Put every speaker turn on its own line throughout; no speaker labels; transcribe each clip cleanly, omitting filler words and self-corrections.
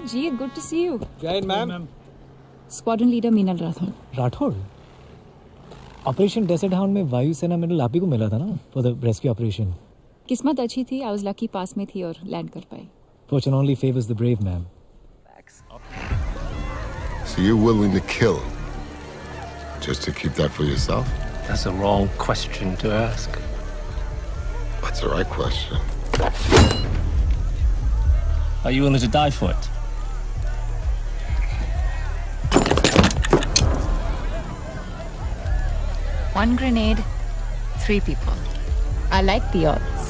Ji, good to see you.
जय ma'am.
Squadron leader Meenal Rathore.
Rathore? Operation desert hound में वायुसेना medal आप ही को मिला था ना फॉर द रेस्क्यू ऑपरेशन।
किस्मत अच्छी थी, आई वाज लकी पास में थी और लैंड कर पाई।
Fortune only favors the brave, ma'am.
So you're willing to kill just to keep that for yourself?
That's a wrong question to ask.
That's the right question.
Are you willing to die for it?
One grenade, 3 people. I like the odds.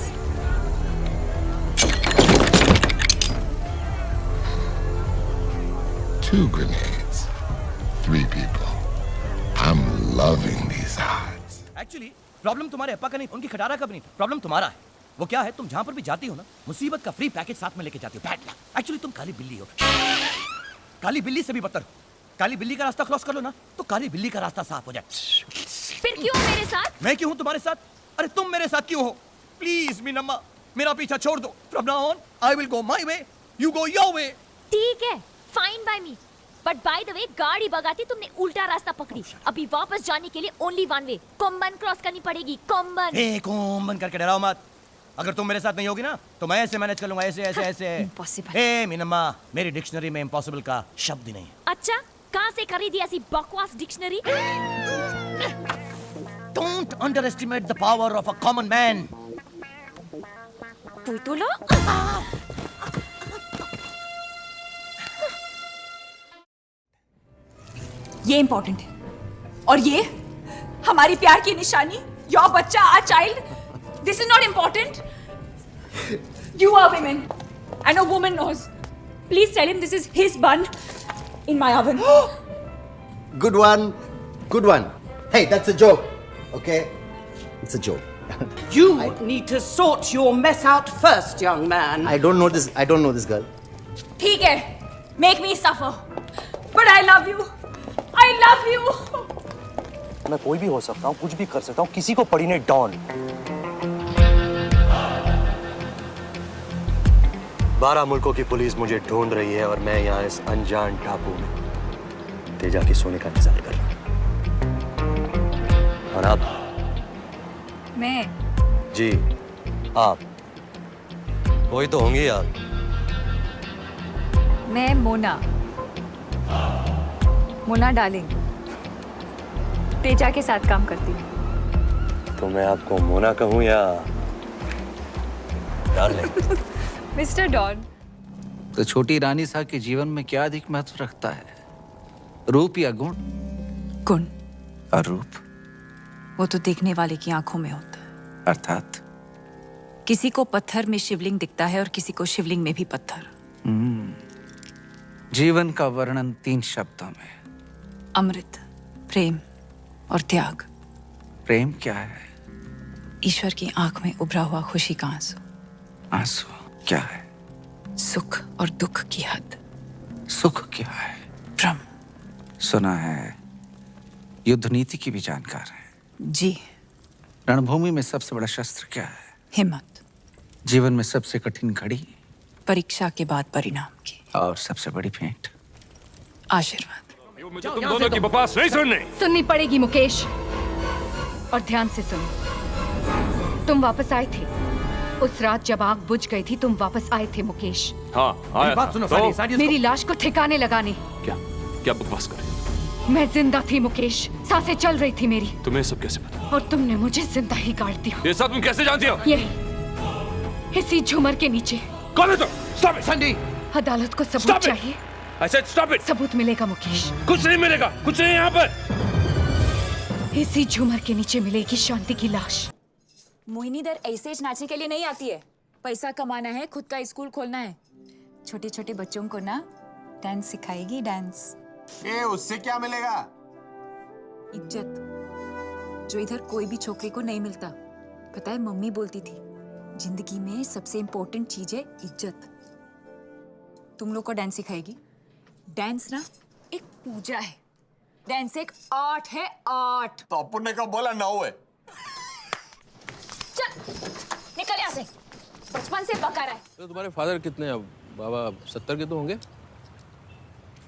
Two grenades, 3 people. I'm loving these odds.
Actually problem तुम्हारे अप्पा का नहीं, उनकी खटारा का भी नहीं था। Problem तुम्हारा है। वो क्या है, तुम जहां पर भी जाती हो ना, मुसीबत का फ्री पैकेज साथ में लेके जाती हो। Bad luck. एक्चुअली तुम काली बिल्ली हो। काली बिल्ली से भी बदतर हो। काली बिल्ली का रास्ता क्रॉस कर लो ना, तो काली बिल्ली का रास्ता साफ हो जाए।
फिर क्यों मेरे साथ?
मैं क्यों हूं तुम्हारे साथ? अरे तुम मेरे साथ क्यों हो? प्लीज मीनम्मा, मेरा पीछा छोड़ दो। From now on I will go my way, you go your way.
ठीक है, fine by me. But by the way, गाड़ी भगाती तुमने उल्टा रास्ता पकड़ी। अभी वापस जाने के लिए ओनली वन वे, कोम्बन क्रॉस करनी पड़ेगी। कोम्बन।
ए कोम्बन करके डराओ मत। अगर तुम मेरे साथ नहीं होगी ना, तो मैं ऐसे मैनेज कर लूंगा, ऐसे ऐसे ऐसे।
इम्पॉसिबल।
ए मीनम्मा, मेरी डिक्शनरी में इम्पॉसिबल का शब्द ही नहीं है।
अच्छा, कहाँ से खरीदी ऐसी बकवास dictionary?
Don't underestimate the power of a common man.
तू लो।
ये इंपॉर्टेंट है और ये हमारी प्यार की निशानी, योर बच्चा, our child. This is not important. You are women and a woman knows. Please tell him this is his bun in my oven.
Good one. Good one. Hey, that's a joke. Okay? It's a joke.
You need to sort your mess out first, young man.
I don't know this girl.
ठीक है, make me suffer. But I love you. I love you.
मैं कोई भी हो सकता हूँ, कुछ भी कर सकता हूँ, किसी को पड़ी नहीं डॉन। 12 मुल्कों की पुलिस मुझे ढूंढ रही है और मैं यहाँ इस अनजान टापू में तेजा के सोने का इंतजार कर रहा हूँ। और आप?
मैं?
जी, आप। कोई तो होंगी आप।
मैं मोना डार्लिंग, तेजा के साथ काम करती हूँ।
तो मैं आपको मोना कहूँ या डार्लिंग?
Mister don.
तो छोटी रानी साहब के जीवन में क्या अधिक महत्व रखता है, रूप या गुण?
गुण।
और रूप?
वो तो देखने वाले की आंखों में होता है।
अर्थात
किसी को पत्थर में शिवलिंग दिखता है और किसी को शिवलिंग में भी पत्थर।
जीवन का वर्णन 3 शब्दों में:
अमृत, प्रेम और त्याग।
प्रेम क्या है?
ईश्वर की आंख में उभरा हुआ खुशी का आंसू।
आंसू क्या है?
सुख और दुख की हद।
सुख क्या है?
भ्रम।
सुना है युद्ध नीति की भी जानकार है।
जी।
रणभूमि में सबसे बड़ा शस्त्र क्या है?
हिम्मत।
जीवन में सबसे कठिन घड़ी?
परीक्षा के बाद परिणाम की।
और सबसे बड़ी भेंट?
आशीर्वाद।
मुझे तुम दोनों की बकवास नहीं
सुननी पड़ेगी मुकेश, और ध्यान से सुनो। तुम वापस आए थे उस रात जब आग बुझ गई थी। तुम वापस आए थे मुकेश।
हाँ, आया
बात
था।
सुनो,
तो?
साड़ी
मेरी लाश को ठिकाने लगाने।
क्या बकवास कर रही हो?
मैं जिंदा थी मुकेश, सांसें चल रही थी मेरी।
तुम्हें सब कैसे पता?
और तुमने मुझे जिंदा ही गाड़ दिया।
ये सब तुम कैसे जानती हो?
यही इसी झूमर के नीचे।
कौन है तुम? Stop it, Sandy!
अदालत को सबूत
Stop it!
चाहिए।
I said stop it!
सबूत मिलेगा मुकेश।
कुछ नहीं मिलेगा, कुछ नहीं यहाँ पर।
इसी झूमर के नीचे मिलेगी शांति की लाश।
मोहिनी दर ऐसे नाचने के लिए नहीं आती है। पैसा कमाना है, खुद का स्कूल खोलना है। छोटे छोटे बच्चों को ना डांस सिखाएगी। डांस।
उससे क्या मिलेगा?
इज्जत, जो इधर कोई भी छोकरी को नहीं मिलता। पता है, मम्मी बोलती थी जिंदगी में सबसे इम्पोर्टेंट चीज है इज्जत। तुम लोग को डांस सिखाएगी। डांस ना एक पूजा है, डांस एक आर्ट है, आर्ट।
तो अपुन ने कब बोला ना हुए?
चल निकल यहाँ से, बचपन से पका रहा है।
तो तुम्हारे फादर कितने हैं? बाबा 70 के तो होंगे।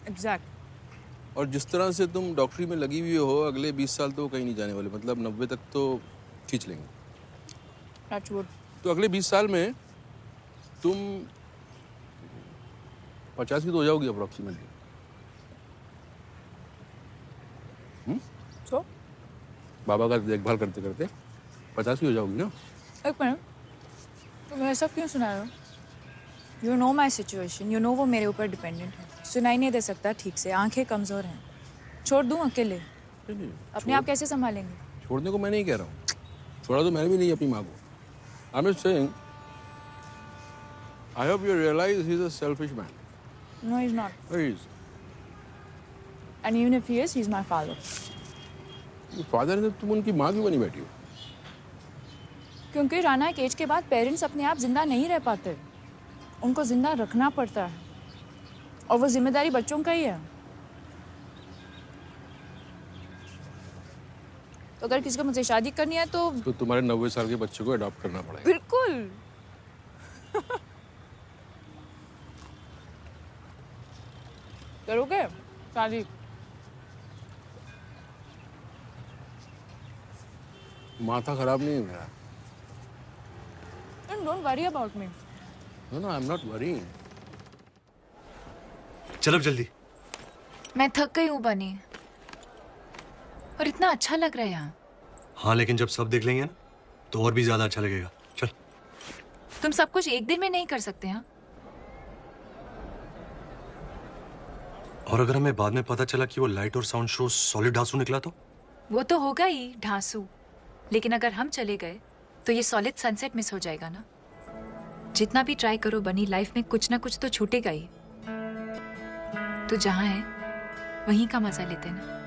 एग्जैक्ट। और जिस तरह से तुम डॉक्टरी में लगी हुई हो, अगले 20 साल तो कहीं नहीं जाने वाले, मतलब 90 तक तो खींच लेंगे।
Touch wood।
तो अगले 20 साल में तुम 50 की तो हो जाओगी अप्रोक्सीमेटली।
तो
बाबा का देखभाल करते करते 50 की हो जाओगी ना।
एक मिनट, तुम ऐसा क्यों सुना रहे हो? You know my situation, you know वो मेरे ऊपर डिपेंडेंट है, सुनाई नहीं दे सकता ठीक से, आंखें कमज़ोर हैं, छोड़ दूँ अकेले? अपने आप कैसे संभालेंगे?
छोड़ने को मैं नहीं कह रहा हूँ, छोड़ा तो मैंने भी नहीं अपनी माँ को। I'm just saying, I hope you realize he's a selfish man.
No, he's not.
He is.
And even if he is, he's my father.
Father ने तुम उनकी माँ क्यों बनी बैठी हो?
क्योंकि राना एक एज के बाद पेरेंट्स अपने आप जिंदा नहीं रह पाते, उनको जिंदा रखना पड़ता है, और वो जिम्मेदारी बच्चों का ही है। तो अगर किसी को मुझसे शादी करनी है तो
तुम्हारे 90 साल के बच्चे को अडॉप्ट करना पड़ेगा।
बिल्कुल। करोगे शादी?
माथा खराब नहीं है मेरा।
Don't worry about me.
No, I'm not worrying.
चल अब जल्दी।
मैं थक गई हूँ बनी, और इतना अच्छा लग रहा है यहाँ।
हाँ, लेकिन जब सब देख लेंगे ना तो और भी ज्यादा अच्छा लगेगा। चल।
तुम सब कुछ एक दिन में नहीं कर सकते हैं।
और अगर हमें बाद में पता चला कि वो लाइट और साउंड शो सॉलिड ढांसू निकला तो?
वो तो होगा ही ढांसू, लेकिन अगर हम चले गए तो ये सॉलिड सनसेट मिस हो जाएगा ना। जितना भी ट्राई करो बनी, लाइफ में कुछ ना कुछ तो छूटेगा ही। तो जहाँ है वहीं का मजा लेते ना।